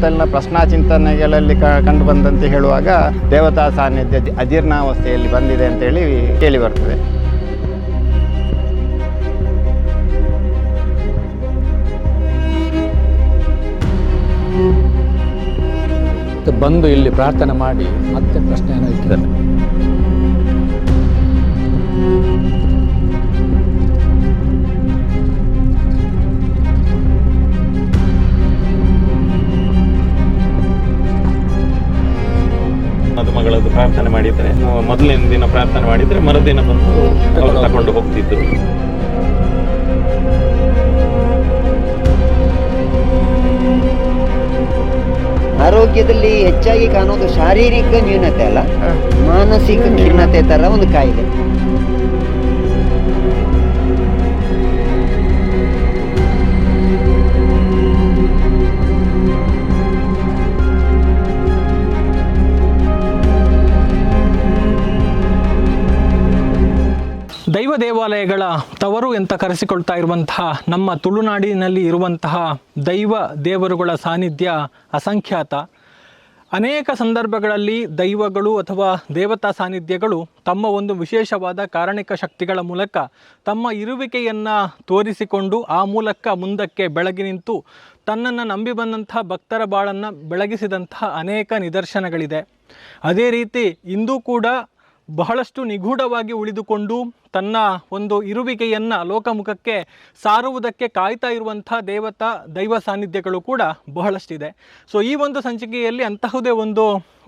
ಸುತ್ತಲಿನ ಪ್ರಶ್ನಾ ಚಿಂತನೆಗಳಲ್ಲಿ ಕಂಡು ಬಂದಂತೆ ಹೇಳುವಾಗ ದೇವತಾ ಸಾನ್ನಿಧ್ಯ ಅಜೀರ್ಣಾವಸ್ಥೆಯಲ್ಲಿ ಬಂದಿದೆ ಅಂತೇಳಿ ಕೇಳಿ ಬರ್ತದೆ. ಬಂದು ಇಲ್ಲಿ ಪ್ರಾರ್ಥನೆ ಮಾಡಿ ಮತ್ತೆ ಪ್ರಶ್ನೆಯನ್ನು ಇಟ್ಟಿದ್ದಾರೆ. ಮದುಮಗಳದ್ದು ಪ್ರಾರ್ಥನೆ ಮಾಡಿದ್ರೆ ಮೊದಲಿನ ದಿನ ಪ್ರಾರ್ಥನೆ ಮಾಡಿದ್ರೆ ಮರುದಿನ ಬಂದು ಅವರು ತಗೊಂಡು ಹೋಗ್ತಿದ್ರು. ಆರೋಗ್ಯದಲ್ಲಿ ಹೆಚ್ಚಾಗಿ ಕಾಣೋದು ಶಾರೀರಿಕ ನ್ಯೂನತೆ ಅಲ್ಲ, ಮಾನಸಿಕ ಖಿನ್ನತೆ ತರ ಒಂದು ಕಾಯಿಲೆ. ದೈವ ದೇವಾಲಯಗಳ ತವರು ಅಂತ ಕರೆಸಿಕೊಳ್ತಾ ಇರುವಂತಹ ನಮ್ಮ ತುಳುನಾಡಿನಲ್ಲಿ ಇರುವಂತಹ ದೈವ ದೇವರುಗಳ ಸಾನ್ನಿಧ್ಯ ಅಸಂಖ್ಯಾತ. ಅನೇಕ ಸಂದರ್ಭಗಳಲ್ಲಿ ದೈವಗಳು ಅಥವಾ ದೇವತಾ ಸಾನ್ನಿಧ್ಯಗಳು ತಮ್ಮ ಒಂದು ವಿಶೇಷವಾದ ಕಾರಣಿಕ ಶಕ್ತಿಗಳ ಮೂಲಕ ತಮ್ಮ ಇರುವಿಕೆಯನ್ನು ತೋರಿಸಿಕೊಂಡು ಆ ಮೂಲಕ ಮುಂದಕ್ಕೆ ಬೆಳಗಿ ನಿಂತು ತನ್ನನ್ನು ನಂಬಿ ಬಂದಂತಹ ಭಕ್ತರ ಬಾಳನ್ನು ಬೆಳಗಿಸಿದಂತಹ ಅನೇಕ ನಿದರ್ಶನಗಳಿದೆ. ಅದೇ ರೀತಿ ಇಂದು ಕೂಡ ಬಹಳಷ್ಟು ನಿಗೂಢವಾಗಿ ಉಳಿದುಕೊಂಡು ತನ್ನ ಒಂದು ಇರುವಿಕೆಯನ್ನು ಲೋಕಮುಖಕ್ಕೆ ಸಾರುವುದಕ್ಕೆ ಕಾಯ್ತಾ ಇರುವಂಥ ದೈವ ಸಾನ್ನಿಧ್ಯಗಳು ಕೂಡ ಬಹಳಷ್ಟಿದೆ. ಸೊ ಈ ಒಂದು ಸಂಚಿಕೆಯಲ್ಲಿ ಅಂತಹುದೇ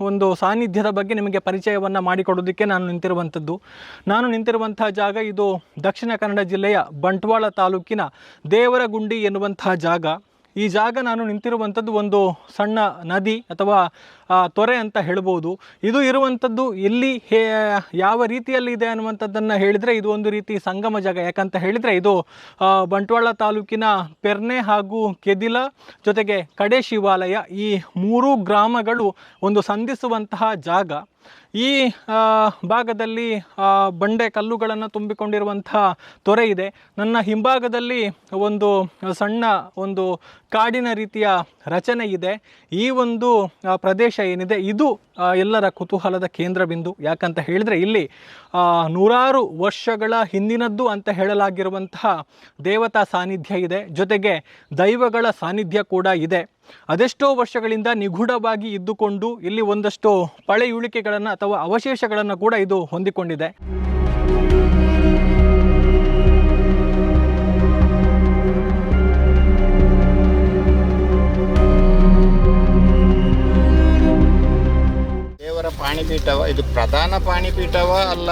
ಒಂದು ಸಾನ್ನಿಧ್ಯದ ಬಗ್ಗೆ ನಿಮಗೆ ಪರಿಚಯವನ್ನು ಮಾಡಿಕೊಡೋದಕ್ಕೆ ನಾನು ನಿಂತಿರುವಂತಹ ಜಾಗ ಇದು ದಕ್ಷಿಣ ಕನ್ನಡ ಜಿಲ್ಲೆಯ ಬಂಟ್ವಾಳ ತಾಲೂಕಿನ ದೇವರಗುಂಡಿ ಎನ್ನುವಂತಹ ಜಾಗ. ಈ ಜಾಗ ನಾನು ನಿಂತಿರುವಂಥದ್ದು ಒಂದು ಸಣ್ಣ ನದಿ ಅಥವಾ ತೊರೆ ಅಂತ ಹೇಳ್ಬೋದು. ಇದು ಇರುವಂಥದ್ದು ಎಲ್ಲಿ ಯಾವ ರೀತಿಯಲ್ಲಿ ಇದೆ ಅನ್ನುವಂಥದ್ದನ್ನು ಹೇಳಿದರೆ ಇದು ಒಂದು ರೀತಿ ಸಂಗಮ ಜಾಗ. ಯಾಕಂತ ಹೇಳಿದರೆ ಇದು ಬಂಟ್ವಾಳ ತಾಲೂಕಿನ ಪೆರ್ನೆ ಹಾಗೂ ಕೆದಿಲ ಜೊತೆಗೆ ಕಡೆ ಶಿವಾಲಯ ಈ ಮೂರೂ ಗ್ರಾಮಗಳು ಒಂದು ಸಂಧಿಸುವಂತಹ ಜಾಗ. ಈ ಭಾಗದಲ್ಲಿ ಬಂಡೆ ಕಲ್ಲುಗಳನ್ನು ತುಂಬಿಕೊಂಡಿರುವಂತಹ ತೊರೆ ಇದೆ. ನನ್ನ ಹಿಂಭಾಗದಲ್ಲಿ ಒಂದು ಸಣ್ಣ ಒಂದು ಕಾಡಿನ ರೀತಿಯ ರಚನೆ ಇದೆ. ಈ ಒಂದು ಪ್ರದೇಶ ಏನಿದೆ ಇದು ಎಲ್ಲರ ಕುತೂಹಲದ ಕೇಂದ್ರ ಬಿಂದು. ಯಾಕಂತ ಹೇಳಿದರೆ ಇಲ್ಲಿ ನೂರಾರು ವರ್ಷಗಳ ಹಿಂದಿನದ್ದು ಅಂತ ಹೇಳಲಾಗಿರುವಂತಹ ದೇವತಾ ಸಾನ್ನಿಧ್ಯ ಇದೆ, ಜೊತೆಗೆ ದೈವಗಳ ಸಾನ್ನಿಧ್ಯ ಕೂಡ ಇದೆ. ಅದೆಷ್ಟೋ ವರ್ಷಗಳಿಂದ ನಿಗೂಢವಾಗಿ ಇದ್ದುಕೊಂಡು ಇಲ್ಲಿ ಒಂದಷ್ಟು ಪಳೆಯುಳಿಕೆಗಳನ್ನು ಅಥವಾ ಅವಶೇಷಗಳನ್ನು ಕೂಡ ಇದು ಹೊಂದಿಕೊಂಡಿದೆ. ದೇವರ ಪಾಣಿಪೀಠವ ಇದು ಪ್ರಧಾನ ಪಾಣಿಪೀಠವ ಅಲ್ಲ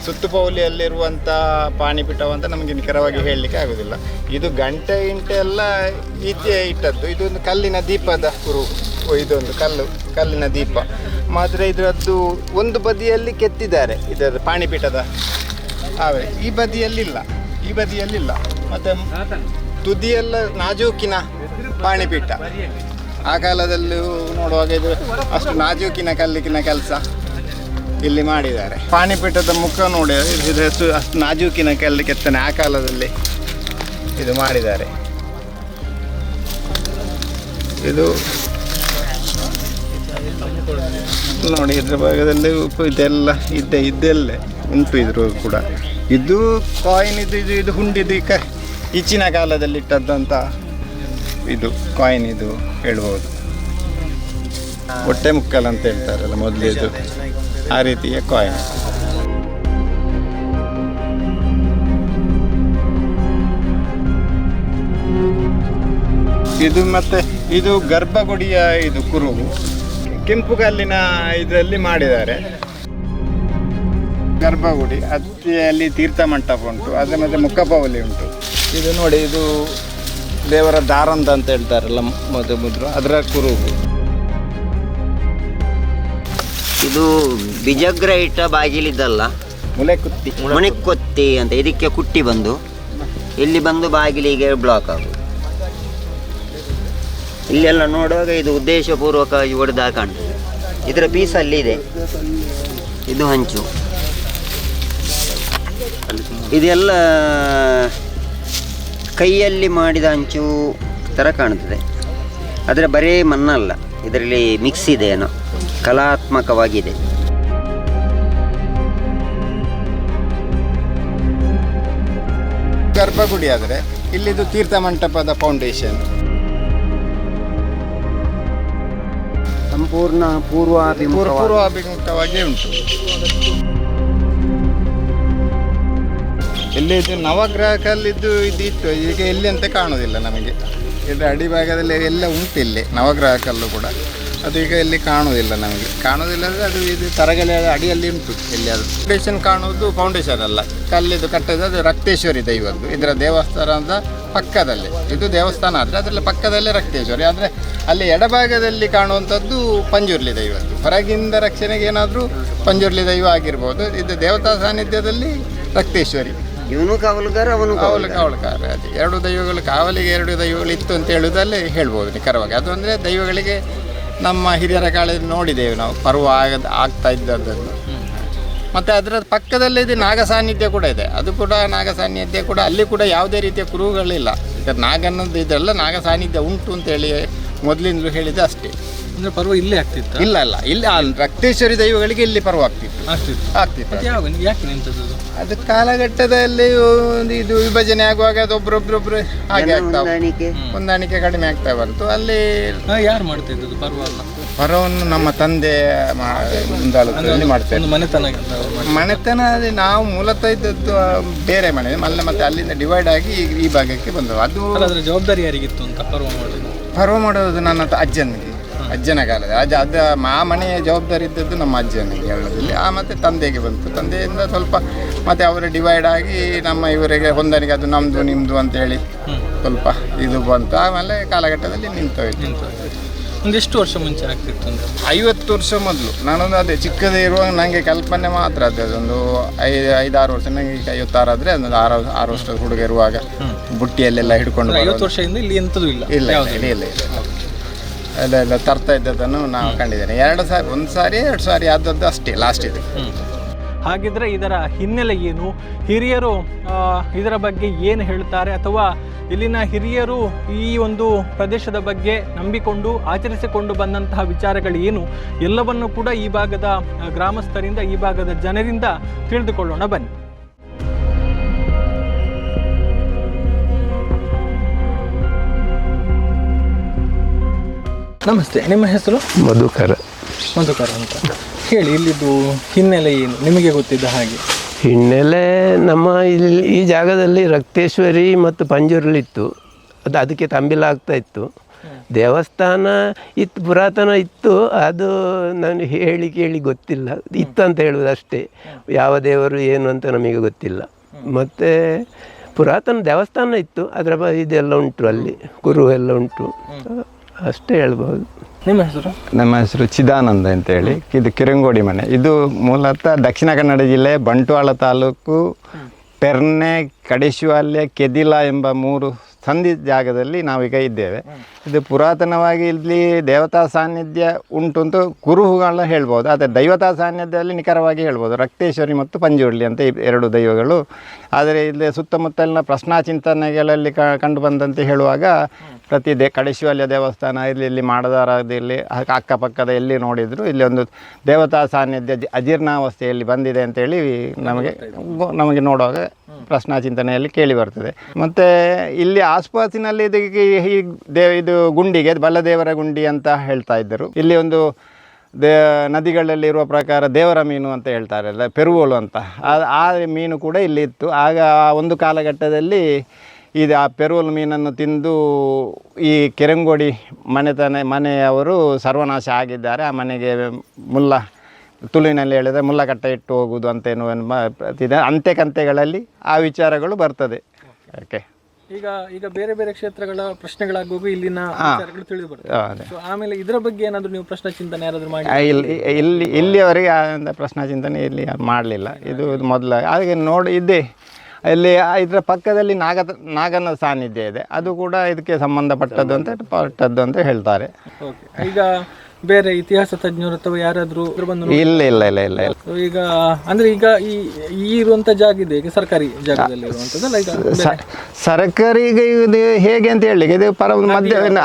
ಸುತ್ತುಪೌಲಿಯಲ್ಲಿರುವಂಥ ಪಾಣಿಪೀಠವ ಅಂತ ನಮಗೆ ನಿಖರವಾಗಿ ಹೇಳಲಿಕ್ಕೆ ಆಗೋದಿಲ್ಲ. ಇದು ಗಂಟೆ ಎಲ್ಲ ಈಚೆ ಇಟ್ಟದ್ದು. ಇದೊಂದು ಕಲ್ಲಿನ ದೀಪದ ಇದೊಂದು ಕಲ್ಲಿನ ದೀಪ ಮಾತ್ರ. ಇದರದ್ದು ಒಂದು ಬದಿಯಲ್ಲಿ ಕೆತ್ತಿದ್ದಾರೆ ಇದರ ಪಾಣಿಪೀಠದ ಈ ಬದಿಯಲ್ಲಿಲ್ಲ ಮತ್ತು ತುದಿಯೆಲ್ಲ ನಾಜೂಕಿನ ಪಾಣಿಪೀಠ. ಆ ಕಾಲದಲ್ಲೂ ನೋಡುವಾಗ ಇದು ಅಷ್ಟು ನಾಜೂಕಿನ ಕಲ್ಲಿನ ಕೆಲಸ ಇಲ್ಲಿ ಮಾಡಿದ್ದಾರೆ. ಪಾಣಿಪೀಠದ ಮುಖ ನೋಡಿ ಇದು ಅಷ್ಟು ನಾಜೂಕಿನ ಕಲ್ಲು ಕೆತ್ತನೆ ಆ ಕಾಲದಲ್ಲಿ ಇದು ಮಾಡಿದ್ದಾರೆ. ಇದು ನೋಡಿ ಇದ್ರ ಭಾಗದಲ್ಲಿ ಇದೆಲ್ಲ ಇದೆಲ್ಲೇ ಉಂಟು. ಇದ್ರು ಕೂಡ ಇದು ಕಾಯಿನ್ ಇದು ಹುಂಡಿದು ಈಚಿನ ಕಾಲದಲ್ಲಿ ಇಟ್ಟದ್ದಂತ ಇದು ಕಾಯಿನ್ ಇದು ಹೇಳ್ಬೋದು. ಹೊಟ್ಟೆ ಮುಕ್ಕಲ್ ಅಂತ ಹೇಳ್ತಾರಲ್ಲ ಮೊದಲಿದು, ಆ ರೀತಿಯ ಕಾಯಿನ್. ಇದು ಮತ್ತೆ ಇದು ಗರ್ಭಗುಡಿಯ ಇದು ಕುರುಹು ಕೆಂಪು ಕಲ್ಲಿನ ಇದರಲ್ಲಿ ಮಾಡಿದ್ದಾರೆ. ಗರ್ಭಗುಡಿ ಅಲ್ಲಿ ತೀರ್ಥ ಮಂಟಪ ಉಂಟು, ಅದರ ಮತ್ತೆ ಮುಖಪೌಲಿ ಉಂಟು. ಇದು ನೋಡಿ ಇದು ದೇವರ ದಾರಂದ ಅಂತ ಹೇಳ್ತಾರಲ್ಲ ಮೊದಲು ಅದರ ಕುರುಹು. ಇದು ಬಿಜಗ್ರ ಇಟ್ಟ ಬಾಗಿಲಿದ್ದಲ್ಲ, ಮುನೆಕೊತ್ತಿ ಅಂತ ಇದಕ್ಕೆ ಕುಟ್ಟಿ ಬಂದು ಇಲ್ಲಿ ಬಂದು ಬಾಗಿಲಿಗೆ ಬ್ಲಾಕ್ ಆಗುದು. ಇಲ್ಲೆಲ್ಲ ನೋಡುವಾಗ ಇದು ಉದ್ದೇಶಪೂರ್ವಕವಾಗಿ ಹೊಡೆದಾಗ ಕಾಣ್ತದೆ. ಇದರ ಪೀಸ್ ಅಲ್ಲಿ ಇದೆ, ಇದು ಹಂಚು. ಇದೆಲ್ಲ ಕೈಯಲ್ಲಿ ಮಾಡಿದ ಹಂಚು ಥರ ಕಾಣ್ತದೆ. ಆದರೆ ಬರೀ ಮಣ್ಣಲ್ಲ, ಇದರಲ್ಲಿ ಮಿಕ್ಸ್ ಇದೆ ಏನೋ, ಕಲಾತ್ಮಕವಾಗಿದೆ. ಗರ್ಭಗುಡಿ ಆದರೆ ಇಲ್ಲಿದು ತೀರ್ಥ ಮಂಟಪದ ಫೌಂಡೇಶನ್. ಸಂಪೂರ್ಣ ಪೂರ್ವಾಭಿಮುಖವಾಗಿ ಉಂಟು. ಇಲ್ಲಿ ಇದು ನವಗ್ರಹ ಕಲ್ಲಿದ್ದು ಇದಿತ್ತು, ಈಗ ಎಲ್ಲಿ ಅಂತ ಕಾಣೋದಿಲ್ಲ ನಮಗೆ. ಇದರ ಅಡಿಭಾಗದಲ್ಲಿ ಎಲ್ಲ ಉಂಟು ಇಲ್ಲಿ ನವಗ್ರಹ ಕಲ್ಲು ಕೂಡ, ಅದು ಈಗ ಎಲ್ಲಿ ಕಾಣೋದಿಲ್ಲ ನಮಗೆ. ಕಾಣೋದಿಲ್ಲ ಅಂದರೆ ಅದು ಇದು ತರಗಲ ಅಡಿಯಲ್ಲಿ ಉಂಟು ಎಲ್ಲಿ. ಅದು ಫೌಂಡೇಶನ್ ಕಾಣುವುದು ಫೌಂಡೇಶನ್ ಅಲ್ಲ, ಕಲ್ಲಿದು ಕಟ್ಟಿದ ಅದು ರಕ್ತೇಶ್ವರಿ ದೈವದ್ದು. ಇದರ ದೇವಸ್ಥಾನದ ಪಕ್ಕದಲ್ಲಿ, ಇದು ದೇವಸ್ಥಾನ ಆದರೆ ಅದರಲ್ಲಿ ಪಕ್ಕದಲ್ಲೇ ರಕ್ತೇಶ್ವರಿ. ಆದರೆ ಅಲ್ಲಿ ಎಡಭಾಗದಲ್ಲಿ ಕಾಣುವಂಥದ್ದು ಪಂಜುರ್ಲಿ ದೈವದ್ದು. ಹೊರಗಿಂದ ರಕ್ಷಣೆಗೆ ಏನಾದರೂ ಪಂಜುರ್ಲಿ ದೈವ ಆಗಿರ್ಬೋದು. ಇದು ದೇವತಾ ಸಾನ್ನಿಧ್ಯದಲ್ಲಿ ರಕ್ತೇಶ್ವರಿ. ಇವನು ಕಾವಲುಗಾರ, ಅವನು ಕಾವಲುಗಾರ. ಅದು ಎರಡು ದೈವಗಳು, ಕಾವಲಿಗೆ ಎರಡು ದೈವಗಳು ಇತ್ತು ಅಂತ ಹೇಳುವುದಲ್ಲೇ ಹೇಳ್ಬೋದು ನಿಖರವಾಗಿ. ಅದು ಅಂದರೆ ದೈವಗಳಿಗೆ ನಮ್ಮ ಹಿರಿಯರ ಕಾಲದಲ್ಲಿ ನೋಡಿದ್ದೇವೆ ನಾವು, ಪರ್ವ ಆಗ್ತಾ ಇದ್ದದ್ದನ್ನು. ಮತ್ತು ಅದರ ಪಕ್ಕದಲ್ಲೇ ಇದು ನಾಗ ಸಾನ್ನಿಧ್ಯ ಕೂಡ ಇದೆ. ಅದು ಕೂಡ ನಾಗ ಸಾನ್ನಿಧ್ಯ ಕೂಡ, ಅಲ್ಲಿ ಕೂಡ ಯಾವುದೇ ರೀತಿಯ ಕುರುಹುಗಳಿಲ್ಲ. ಈಗ ನಾಗನ್ನೋದು ಇದೆಲ್ಲ ನಾಗ ಸಾನ್ನಿಧ್ಯ ಉಂಟು ಅಂತೇಳಿ ಮೊದಲಿಂದಲೂ ಹೇಳಿದೆ ಅಷ್ಟೇ. ಅಂದರೆ ಪರ್ವ ಇಲ್ಲೇ ಆಗ್ತಿತ್ತು? ಇಲ್ಲ, ಇಲ್ಲಿ ರಕ್ತೇಶ್ವರಿ ದೈವಗಳಿಗೆ ಇಲ್ಲಿ ಪರ್ವ ಆಗ್ತಿತ್ತು. ಯಾಕೆ ನಿಂತದ್ದು? ಅದು ಕಾಲಘಟ್ಟದಲ್ಲಿ ಇದು ವಿಭಜನೆ ಆಗುವಾಗ ಅದು ಒಬ್ರೊಬ್ರೊಬ್ರು ಹಾಗೆ ಹೊಂದಾಣಿಕೆ ಕಡಿಮೆ ಆಗ್ತಾ ಬಂತು. ಅಲ್ಲಿ ಯಾರು ಮಾಡ್ತಿದ್ದದ್ದು ಪರ್ವವನ್ನು ನಮ್ಮ ತಂದೆ ಮುಂದಾಳತ್ವದಲ್ಲಿ ಮಾಡ್ತಾರೆ. ಮನೆತನ ನಾವು ಮೂಲತಃ ಇದ್ದದ್ದು ಬೇರೆ ಮನೆ, ಮತ್ತೆ ಅಲ್ಲಿಂದ ಡಿವೈಡ್ ಆಗಿ ಈ ಭಾಗಕ್ಕೆ ಬಂದವು. ಅದು ಜವಾಬ್ದಾರಿ ಯಾರಿಗಿತ್ತು ಅಂತ ಪರ್ವ ಮಾಡೋದು ನನ್ನ ಅಜ್ಜನ ಕಾಲದ ಅದು ಆ ಮನೆಯ ಜವಾಬ್ದಾರಿ ಇದ್ದದ್ದು ನಮ್ಮ ಅಜ್ಜನಿಗೆ ಹೇಳೋದಲ್ಲಿ. ಮತ್ತು ತಂದೆಗೆ ಬಂತು. ತಂದೆಯಿಂದ ಸ್ವಲ್ಪ ಮತ್ತು ಅವರು ಡಿವೈಡ್ ಆಗಿ ನಮ್ಮ ಇವರಿಗೆ ಹೊಂದಾಣಿಕೆ, ಅದು ನಮ್ಮದು ನಿಮ್ಮದು ಅಂತೇಳಿ ಸ್ವಲ್ಪ ಇದು ಬಂತು. ಆಮೇಲೆ ಕಾಲಘಟ್ಟದಲ್ಲಿ ನಿಂತೋಯ್ತು. ಒಂದೆಷ್ಟು ವರ್ಷ ಮುಂಚೆ ಆಗ್ತಿತ್ತು? 50 ವರ್ಷ ಮೊದಲು. ನಾನೊಂದು ಅದೇ ಚಿಕ್ಕದೇ ಇರುವಾಗ ನನಗೆ ಕಲ್ಪನೆ ಮಾತ್ರ ಅದು. ಅದೊಂದು 5-6 ವರ್ಷ, ನನಗೆ 56 ಆದರೆ ಅದೊಂದು 6 ವರ್ಷದ ಹುಡುಗ ಇರುವಾಗ ಬುಟ್ಟಿಯಲ್ಲೆಲ್ಲ ಹಿಡ್ಕೊಂಡು 50 ವರ್ಷದಿಂದ ಇಲ್ಲಿ ಎಂಥದ್ದು ಇಲ್ಲ. ಇಲ್ಲ ಅಲ್ಲೆಲ್ಲ ತರ್ತಾ ಇದ್ದದನ್ನು ನಾವು ಕಂಡಿದ್ದೇನೆ. 2 ಸಾರಿ, 1 ಸಾರಿ 2 ಸಾರಿ ಆದದ್ದು ಅಷ್ಟೇ ಲಾಸ್ಟ್ ಇದು. ಹಾಗಿದ್ರೆ ಇದರ ಹಿನ್ನೆಲೆ ಏನು, ಹಿರಿಯರು ಇದರ ಬಗ್ಗೆ ಏನು ಹೇಳ್ತಾರೆ, ಅಥವಾ ಇಲ್ಲಿನ ಹಿರಿಯರು ಈ ಒಂದು ಪ್ರದೇಶದ ಬಗ್ಗೆ ನಂಬಿಕೊಂಡು ಆಚರಿಸಿಕೊಂಡು ಬಂದಂತಹ ವಿಚಾರಗಳು ಏನು, ಎಲ್ಲವನ್ನು ಕೂಡ ಈ ಭಾಗದ ಗ್ರಾಮಸ್ಥರಿಂದ, ಈ ಭಾಗದ ಜನರಿಂದ ತಿಳಿದುಕೊಳ್ಳೋಣ ಬನ್ನಿ. ನಮಸ್ತೆ, ನಿಮ್ಮ ಹೆಸರು? ಮಧುಕರ ಅಂತ ಹೇಳಿ. ಇಲ್ಲಿದ್ದು ಹಿನ್ನೆಲೆ ಏನು ನಿಮಗೆ ಗೊತ್ತಿದ್ದ ಹಾಗೆ? ಹಿನ್ನೆಲೆ ನಮ್ಮ ಇಲ್ಲಿ ಈ ಜಾಗದಲ್ಲಿ ರಕ್ತೇಶ್ವರಿ ಮತ್ತು ಪಂಜುರ್ಲಿತ್ತು. ಅದಕ್ಕೆ ತಂಬಿಲಾಗ್ತಾ ಇತ್ತು. ದೇವಸ್ಥಾನ ಇತ್ತು, ಪುರಾತನ ಇತ್ತು. ಅದು ನಾನು ಕೇಳಿ ಗೊತ್ತಿಲ್ಲ, ಇತ್ತು ಅಂತ ಹೇಳುವುದು ಅಷ್ಟೇ. ಯಾವ ದೇವರು ಏನು ಅಂತ ನಮಗೆ ಗೊತ್ತಿಲ್ಲ. ಮತ್ತು ಪುರಾತನ ದೇವಸ್ಥಾನ ಇತ್ತು, ಅದರ ಇದೆಲ್ಲ ಉಂಟು, ಅಲ್ಲಿ ಕುರು ಎಲ್ಲ ಉಂಟು, ಅಷ್ಟೇ ಹೇಳ್ಬೋದು. ನಿಮ್ಮ ಹೆಸರು? ನಮ್ಮ ಹೆಸರು ಚಿದಾನಂದ ಅಂತೇಳಿ. ಇದು ಕಿರಂಗೋಡಿ ಮನೆ. ಇದು ಮೂಲತಃ ದಕ್ಷಿಣ ಕನ್ನಡ ಜಿಲ್ಲೆ ಬಂಟ್ವಾಳ ತಾಲೂಕು ಪೆರ್ನೆ, ಕಡೇಶ್ವಾಲ್ಯ, ಕೆದಿಲ ಎಂಬ 3 ಸಂಧಿ ಜಾಗದಲ್ಲಿ ನಾವೀಗ ಇದ್ದೇವೆ. ಇದು ಪುರಾತನವಾಗಿ ಇಲ್ಲಿ ದೇವತಾ ಸಾನ್ನಿಧ್ಯ ಉಂಟು ಅಂತ ಕುರುಹುಗಳನ್ನ ಹೇಳ್ಬೋದು. ಆದರೆ ದೈವತಾ ಸಾನ್ನಿಧ್ಯದಲ್ಲಿ ನಿಖರವಾಗಿ ಹೇಳ್ಬೋದು ರಕ್ತೇಶ್ವರಿ ಮತ್ತು ಪಂಜುರ್ಲಿ ಅಂತ 2 ದೈವಗಳು. ಆದರೆ ಇಲ್ಲಿ ಸುತ್ತಮುತ್ತಲಿನ ಪ್ರಶ್ನಾ ಚಿಂತನೆಗಳಲ್ಲಿ ಕಂಡು ಬಂದಂತೆ ಹೇಳುವಾಗ ಪ್ರತಿ ಕಡೇಶ್ವಾಲ್ಯ ದೇವಸ್ಥಾನ ಇಲ್ಲಿ ಮಾಡದಾರದಲ್ಲಿ ಅಕ್ಕಪಕ್ಕದ ಎಲ್ಲಿ ನೋಡಿದ್ರು ಇಲ್ಲಿ ಒಂದು ದೇವತಾ ಸಾನ್ನಿಧ್ಯ ಅಜೀರ್ಣಾವಸ್ಥೆಯಲ್ಲಿ ಬಂದಿದೆ ಅಂತೇಳಿ ನಮಗೆ ನೋಡುವಾಗ ಪ್ರಶ್ನಾ ಚಿಂತನೆಯಲ್ಲಿ ಕೇಳಿ ಬರ್ತದೆ. ಮತ್ತು ಇಲ್ಲಿ ಆಸ್ಪಾಸಿನಲ್ಲಿ ಇದು ಗುಂಡಿಗೆ ಬಲದೇವರ ಗುಂಡಿ ಅಂತ ಹೇಳ್ತಾ ಇದ್ದರು. ಇಲ್ಲಿ ಒಂದು ನದಿಗಳಲ್ಲಿ ಇರುವ ಪ್ರಕಾರ ದೇವರ ಮೀನು ಅಂತ ಹೇಳ್ತಾರೆ, ಪೆರುವೋಲು ಅಂತ. ಆ ಮೀನು ಕೂಡ ಇಲ್ಲಿ ಇತ್ತು. ಆಗ ಒಂದು ಕಾಲಘಟ್ಟದಲ್ಲಿ ಇದು ಆ ಪೆರುವೋಲು ಮೀನನ್ನು ತಿಂದು ಈ ಕಿರಂಗೋಡಿ ಮನೆಯವರು ಸರ್ವನಾಶ ಆಗಿದ್ದಾರೆ. ಆ ಮನೆಗೆ ತುಳುವಿನಲ್ಲಿ ಹೇಳಿದರೆ ಮುಲ್ಲಕಟ್ಟ ಇಟ್ಟು ಹೋಗುವುದು ಅಂತೇನು ಇದೆ. ಅಂತ್ಯಕಂತೆಗಳಲ್ಲಿ ಆ ವಿಚಾರಗಳು ಬರ್ತದೆ. ಓಕೆ, ಈಗ ಬೇರೆ ಬೇರೆ ಕ್ಷೇತ್ರಗಳ ಪ್ರಶ್ನೆಗಳಾಗುವಾಗ ಇಲ್ಲಿನ ವಿಚಾರಗಳು ತಿಳಿದು ಬರ್ತದೆ. ಆಮೇಲೆ ಇದರ ಬಗ್ಗೆ ಏನಾದರೂ ನೀವು ಪ್ರಶ್ನೆ ಚಿಂತನೆ ಯಾರಾದರೂ ಮಾಡಿ? ಇಲ್ಲಿಯವರೆಗೆ ಪ್ರಶ್ನಾ ಚಿಂತನೆ ಇಲ್ಲಿ ಮಾಡಲಿಲ್ಲ. ಇದು ಮೊದಲ ಹಾಗೆ ನೋಡಿ ಇದ್ದೆ. ಇಲ್ಲಿ ಇದರ ಪಕ್ಕದಲ್ಲಿ ನಾಗನ ಸಾನ್ನಿಧ್ಯ ಇದೆ. ಅದು ಕೂಡ ಇದಕ್ಕೆ ಸಂಬಂಧಪಟ್ಟದ್ದು ಅಂತ ಹೇಳ್ತಾರೆ. ಈಗ ಬೇರೆ ಇತಿಹಾಸ ತಜ್ಞರು ಅಥವಾ ಯಾರಾದ್ರೂ ಬಂದು ಇಲ್ಲ ಇಲ್ಲ ಇಲ್ಲ ಇಲ್ಲ ಇಲ್ಲ So, ಈಗ ಅಂದ್ರೆ ಈಗ ಈ ಇರುವಂತ ಜಾಗ ಇದೆ ಈಗ ಸರ್ಕಾರಿ ಜಾಗದಲ್ಲಿ ಇರುವಂತದ್ದಲ್ಲ ಈಗ ಬೇರೆ? ಸರ್ಕಾರಿ ಈಗ ಇದು ಹೇಗೆ ಅಂತ ಹೇಳಲಿಕ್ಕೆ ಇದು ಮಧ್ಯ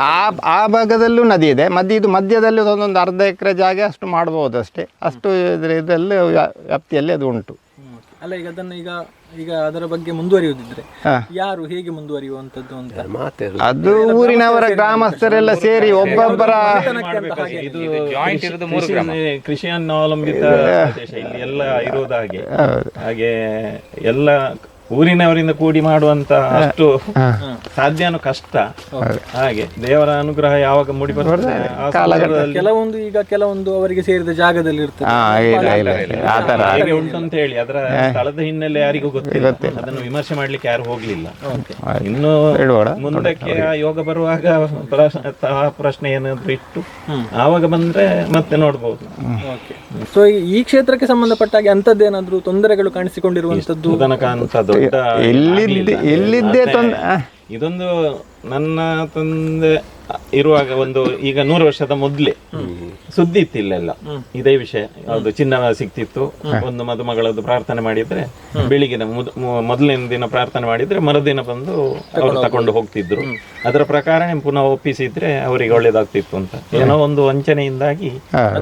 ಆ ಭಾಗದಲ್ಲೂ ನದಿ ಇದೆ ಇದು ಮಧ್ಯದಲ್ಲಿ ಒಂದೊಂದು ಅರ್ಧ ಎಕರೆ ಜಾಗ ಅಷ್ಟು ಮಾಡ್ಬೋದು ಅಷ್ಟೇ, ಅಷ್ಟು ಇದರಲ್ಲಿ ವ್ಯಾಪ್ತಿಯಲ್ಲಿ ಅದು ಉಂಟು. ಅಲ್ಲ ಈಗ ಅದನ್ನ ಈಗ ಅದರ ಬಗ್ಗೆ ಮುಂದುವರಿಯುವುದಿದ್ರೆ ಯಾರು ಹೇಗೆ ಮುಂದುವರಿಯುವಂತದ್ದು ಅಂತ ಅದು ಊರಿನವರ ಗ್ರಾಮಸ್ಥರೆಲ್ಲ ಸೇರಿ ಒಬ್ಬೊಬ್ಬರ ಕೃಷಿಯನ್ನು ಅವಲಂಬಿತ ಪ್ರದೇಶ ಇಲ್ಲಿ ಎಲ್ಲ ಇರೋದು ಹಾಗೆ ಎಲ್ಲ ಊರಿನವರಿಂದ ಕೂಡಿ ಮಾಡುವಂತ ಅಷ್ಟು ಸಾಧ್ಯನೂ ಕಷ್ಟ. ಹಾಗೆ ದೇವರ ಅನುಗ್ರಹ ಯಾವಾಗ ಮೂಡಿ ಬರ್ತದೆ ಆ ಸಂದರ್ಭದಲ್ಲಿ ಕೆಲವೊಂದು ಅವರಿಗೆ ಸೇರಿದ ಜಾಗದಲ್ಲಿ ಇರ್ತದೆ ಹೇಗೆ ಉಂಟಂತ ಹೇಳಿ ಅದರ ಸ್ಥಳದ ಹಿನ್ನೆಲೆ ಯಾರಿಗೂ ಗೊತ್ತಿಲ್ಲ, ಅದನ್ನು ವಿಮರ್ಶೆ ಮಾಡ್ಲಿಕ್ಕೆ ಯಾರು ಹೋಗ್ಲಿಲ್ಲ. ಇನ್ನು ಮುಂದಕ್ಕೆ ಆ ಯೋಗ ಬರುವಾಗ ಆ ಪ್ರಶ್ನೆ ಏನಾದ್ರು ಇಟ್ಟು ಆವಾಗ ಬಂದ್ರೆ ಮತ್ತೆ ನೋಡ್ಬೋದು. ಸೊ ಈ ಕ್ಷೇತ್ರಕ್ಕೆ ಸಂಬಂಧಪಟ್ಟಾಗಿ ಅಂತದ್ದೇನಾದ್ರೂ ತೊಂದರೆಗಳು ಕಾಣಿಸಿಕೊಂಡಿರುವಂತದ್ದು ತನಕ ಅಂತ ಎಲ್ಲಿದ್ದೇ ಇದೊಂದು ನನ್ನ ತಂದೆ ಇರುವಾಗ ಈಗ 100 ವರ್ಷದ ಮೊದ್ಲೇ ಸುದ್ದಿ ಇತ್ತು ಇಲ್ಲೆಲ್ಲ ಇದೇ ವಿಷಯ. ಅದು ಚಿನ್ನ ಸಿಕ್ತಿತ್ತು, ಒಂದು ಮದುಮಗಳದ್ದು ಪ್ರಾರ್ಥನೆ ಮಾಡಿದ್ರೆ ಬೆಳಿಗ್ಗೆ ಮೊದಲನೇ ದಿನ ಪ್ರಾರ್ಥನೆ ಮಾಡಿದ್ರೆ ಮರುದಿನ ಬಂದು ಅವರು ತಕೊಂಡು ಹೋಗ್ತಿದ್ರು. ಅದರ ಪ್ರಕಾರ ಪುನಃ ಒಪ್ಪಿಸಿದ್ರೆ ಅವರಿಗೆ ಒಳ್ಳೇದಾಗ್ತಿತ್ತು ಅಂತ. ಏನೋ ಒಂದು ವಂಚನೆಯಿಂದಾಗಿ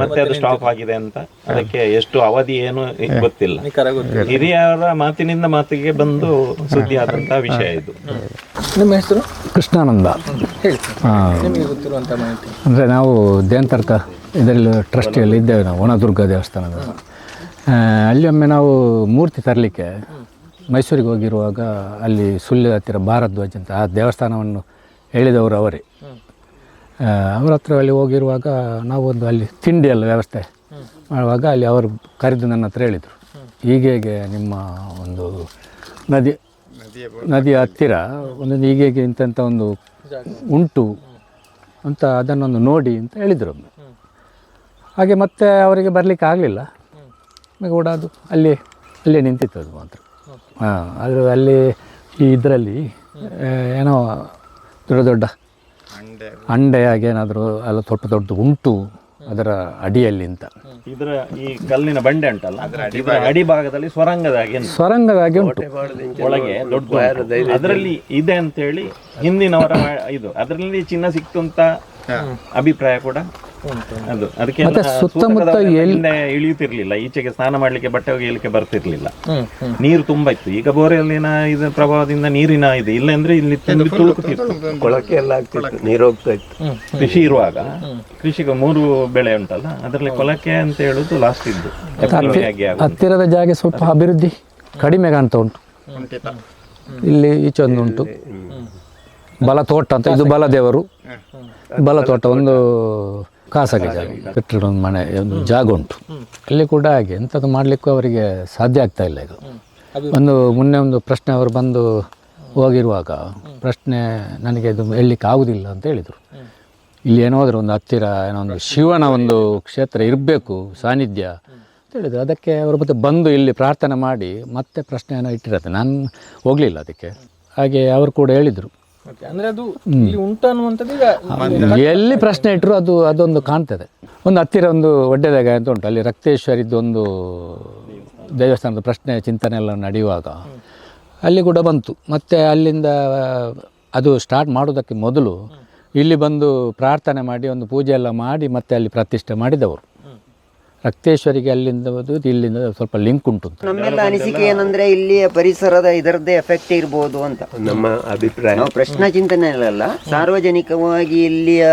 ಮತ್ತೆ ಅದು ಸ್ಟಾಪ್ ಆಗಿದೆ ಅಂತ. ಅದಕ್ಕೆ ಎಷ್ಟು ಅವಧಿ ಏನು ಗೊತ್ತಿಲ್ಲ. ಹಿರಿಯರ ಮಾತಿನಿಂದ ಮಾತಿಗೆ ಬಂದು ಸುದ್ದಿ ಆದಂತಹ ವಿಷಯ ಇದು. ನಿಮ್ಮ ಹೆಸರು? ಕೃಷ್ಣಾನಂದ. ನಿಮಗೆ ಗೊತ್ತಿರುವಂತ ಮಾಹಿತಿ ಅಂದರೆ ನಾವು ದೇಂತರ್ಕ ಇದರಲ್ಲಿ ಟ್ರಸ್ಟಿಯಲ್ಲಿ ಇದ್ದೇವೆ ನಾವು, ವನದುರ್ಗ ದೇವಸ್ಥಾನದ. ಅಲ್ಲಿ ಒಮ್ಮೆ ನಾವು ಮೂರ್ತಿ ತರಲಿಕ್ಕೆ ಮೈಸೂರಿಗೆ ಹೋಗಿರುವಾಗ ಅಲ್ಲಿ ಸುಳ್ಯ ಹತ್ತಿರ ಭಾರದ್ವಾಜ್ ಅಂತ ಆ ದೇವಸ್ಥಾನವನ್ನು ಹೇಳಿದವರು ಅವರೇ. ಅವರ ಹತ್ರ ಅಲ್ಲಿ ಹೋಗಿರುವಾಗ ನಾವೊಂದು ಅಲ್ಲಿ ತಿಂಡಿ ಎಲ್ಲ ವ್ಯವಸ್ಥೆ ಮಾಡುವಾಗ ಅಲ್ಲಿ ಅವರು ಕರೆದು ನನ್ನ ಹತ್ರ ಹೇಳಿದರು, ಹೀಗೆ ನಿಮ್ಮ ಒಂದು ನದಿಯ ಹತ್ತಿರ ಒಂದೊಂದು ಹೀಗೆ ಇಂಥ ಒಂದು ಉಂಟು ಅಂತ ಅದನ್ನೊಂದು ನೋಡಿ ಅಂತ ಹೇಳಿದರು. ಹಾಗೆ ಮತ್ತೆ ಅವರಿಗೆ ಬರಲಿಕ್ಕೆ ಆಗಲಿಲ್ಲ. ಕೂಡ ಅದು ಅಲ್ಲೇ ನಿಂತಿತ್ತು ಅದು ಮಾತ್ರ. ಅದು ಅಲ್ಲಿ ಈ ಇದರಲ್ಲಿ ಏನೋ ದೊಡ್ಡ ಅಂಡೆ ಹಾಗೆ ಏನಾದರೂ ಅಲ್ಲ ದೊಡ್ಡ ಉಂಟು ಅದರ ಅಡಿಯಲ್ಲಿ ಅಂತ. ಇದರ ಈ ಕಲ್ಲಿನ ಬಂಡೆ ಉಂಟಲ್ಲ, ಇದರ ಅಡಿಭಾಗದಲ್ಲಿ ಸ್ವರಂಗದಾಗಿ ಉಂಟು, ಒಳಗೆ ದೊಡ್ಡ ಅದರಲ್ಲಿ ಇದೆ ಅಂತೇಳಿ ಹಿಂದಿನವರ ಇದು. ಅದರಲ್ಲಿ ಚಿನ್ನ ಸಿಕ್ತು ಅಂತ ಅಭಿಪ್ರಾಯ ಕೂಡ ಅದು. ಅದಕ್ಕೆ ಸುತ್ತಮುತ್ತ ಇಳಿಯುತ್ತಿರ್ಲಿಲ್ಲ, ಈಚೆಗೆ ಸ್ನಾನ ಮಾಡ್ಲಿಕ್ಕೆ ಬಟ್ಟೆ ಒಗೆಯಲಿಕ್ಕೆ ಬರ್ತಿರ್ಲಿಲ್ಲ. ನೀರು ತುಂಬಾ ಇತ್ತು. ಈಗ ಬೋರೆಲ್ಲಿನ ಇದು ಪ್ರಭಾವದಿಂದ ನೀರಿನ ಇದೆ ಇಲ್ಲ ಅಂದ್ರೆ ಇಲ್ಲಿ ತುಳುಕುತ್ತಿತ್ತು, ಕೊಳಕೆ ಎಲ್ಲ ಆಗ್ತಿತ್ತು, ನೀರು ಹೋಗ್ತಾ ಇತ್ತು. ಕೃಷಿ ಇರುವಾಗ ಕೃಷಿಗೆ 3 ಬೆಳೆ ಉಂಟಲ್ಲ, ಅದರಲ್ಲಿ ಕೊಳಕೆ ಅಂತ ಹೇಳುದು ಲಾಸ್ಟ್ ಇದ್ದು. ಹತ್ತಿರದ ಜಾಗ ಸ್ವಲ್ಪ ಅಭಿವೃದ್ಧಿ ಕಡಿಮೆ ಕಾಣ್ತಾ ಉಂಟು. ಇಲ್ಲಿ ಈಚೆ ಒಂದು ಉಂಟು ಬಲತೋಟ ಅಂತ, ಇದು ಬಲದೇವರು ಬಲತೋಟ, ಒಂದು ಖಾಸಗಿ ಜಾಗ, ಕಟ್ಟಡ ಒಂದು ಮನೆ ಒಂದು ಜಾಗ ಉಂಟು. ಅಲ್ಲಿ ಕೂಡ ಹಾಗೆ ಎಂಥದ್ದು ಮಾಡಲಿಕ್ಕೂ ಅವರಿಗೆ ಸಾಧ್ಯ ಆಗ್ತಾ ಇಲ್ಲ. ಈಗ ಮೊನ್ನೆ ಒಂದು ಪ್ರಶ್ನೆ ಅವರು ಬಂದು ಹೋಗಿರುವಾಗ ಪ್ರಶ್ನೆ ನನಗೆ ಇದು ಹೇಳಲಿಕ್ಕೆ ಆಗುವುದಿಲ್ಲ ಅಂತ ಹೇಳಿದರು. ಇಲ್ಲಿ ಏನಾದರೂ ಒಂದು ಹತ್ತಿರ ಏನೋ ಒಂದು ಶಿವನ ಒಂದು ಕ್ಷೇತ್ರ ಇರಬೇಕು ಸಾನ್ನಿಧ್ಯ ಅಂತ ಹೇಳಿದರು. ಅದಕ್ಕೆ ಅವರು ಮತ್ತೆ ಬಂದು ಇಲ್ಲಿ ಪ್ರಾರ್ಥನೆ ಮಾಡಿ ಮತ್ತೆ ಪ್ರಶ್ನೆಯನ್ನು ಇಟ್ಟಿರತ್ತೆ. ನಾನು ಹೋಗಲಿಲ್ಲ ಅದಕ್ಕೆ. ಹಾಗೆ ಅವರು ಕೂಡ ಹೇಳಿದರು, ಅಂದ್ರೆ ಅದು ಉಂಟು ಅನ್ನುವಂಥದ್ದು ಎಲ್ಲಿ ಪ್ರಶ್ನೆ ಇಟ್ಟರು ಅದೊಂದು ಕಾಣ್ತದೆ. ಒಂದು ಹತ್ತಿರ ಒಂದು ಒಡ್ಡೆದಾಗ ಅಂತ ಉಂಟು, ಅಲ್ಲಿ ರಕ್ತೇಶ್ವರಿದ್ದು ಒಂದು ದೇವಸ್ಥಾನದ ಪ್ರಶ್ನೆ ಚಿಂತನೆ ಎಲ್ಲ ನಡೆಯುವಾಗ ಅಲ್ಲಿ ಕೂಡ ಬಂತು. ಮತ್ತು ಅಲ್ಲಿಂದ ಅದು ಸ್ಟಾರ್ಟ್ ಮಾಡೋದಕ್ಕೆ ಮೊದಲು ಇಲ್ಲಿ ಬಂದು ಪ್ರಾರ್ಥನೆ ಮಾಡಿ ಒಂದು ಪೂಜೆ ಎಲ್ಲ ಮಾಡಿ ಮತ್ತೆ ಅಲ್ಲಿ ಪ್ರತಿಷ್ಠೆ ಮಾಡಿದವರು. ರಕ್ತೇಶ್ವರಿಗೆ ಅಲ್ಲಿಂದ ಇಲ್ಲಿಂದ ಸ್ವಲ್ಪ ಲಿಂಕ್ ಉಂಟು. ನಮ್ಮೆಲ್ಲ ಅನಿಸಿಕೆ ಏನಂದ್ರೆ ಇಲ್ಲಿಯ ಪರಿಸರದ ಇದರದ್ದೇ ಎಫೆಕ್ಟ್ ಇರ್ಬೋದು ಅಂತ ನಮ್ಮ ಅಭಿಪ್ರಾಯ. ನಾವು ಪ್ರಶ್ನೆ ಚಿಂತನೆಯಲ್ಲ, ಸಾರ್ವಜನಿಕವಾಗಿ ಇಲ್ಲಿಯ